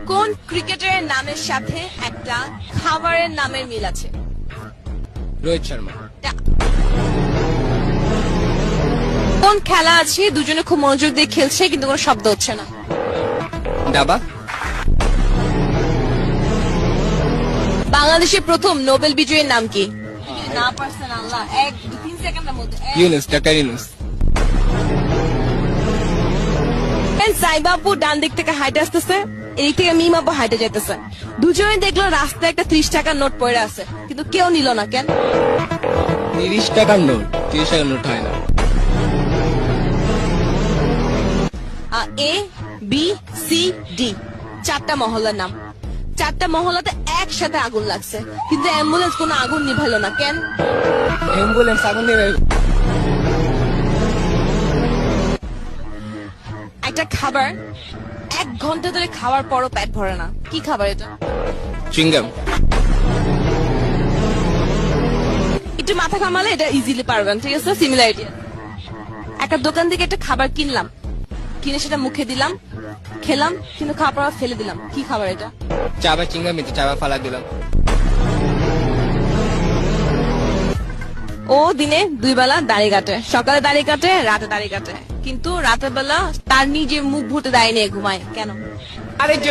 কোন ক্রিকেটারের নামের সাথে একটা খাবারের নামের মিল আছে? রোহিত শর্মা। কোন খেলা আছে দুজনে খুব মনোযোগ দিয়ে খেলছে কিন্তু কোনো শব্দ হচ্ছে না? দাবা। বাংলাদেশের প্রথম নোবেল বিজয়ীর নাম কি? না পারছেন আল্লাহ, 1-3 সেকেন্ডের মধ্যে। ইউনুস, ডক্টর ইউনুস। সাইবাবু ডান দিক থেকে হাইটে আসতেছে, এই থেকে মিম আপু হাইটে যাইতেছে। দুজনে দেখলো রাস্তায় একটা 30 টাকার নোট পড়ে আছে, কিন্তু কেউ নিল না কেন? 30 টাকার নোট, 30 টাকার নোট হয় না। এ বি সি ডি, 4টা মহল্লার নাম। 4টা মহল্লাতে একসাথে আগুন লাগছে, কিন্তু অ্যাম্বুলেন্স কোনো আগুন নিভাইলো না কেন? অ্যাম্বুলেন্স আগুন নেবে। একটা খাবার 1 ঘন্টা ধরে খাওয়ার পরও পেট ভরে না, কি খাবার এটা? চুইংগাম। একটু মাথা ঘামালে এটা ইজিলি পারবেন, ঠিক আছে? সিমিলারিটি। একটা দোকান থেকে একটা খাবার কিনলাম, কিনে সেটা মুখে দিলাম, খেলাম, কিন্তু খাওয়ার পর ফেলে দিলাম, কি খাবার এটা? চাবা চিংগাম, চাবা ফালা দিলাম। ও দিনে 2 বেলা দাড়ি কাটে, সকালে দাড়ি কাটে, রাতে দাড়ি কাটে, কিন্তু রাতের বেলা তার নিজে মুখ ভুটে দাঁড়িয়ে নিয়ে ঘুমায় কেন? আরেকজন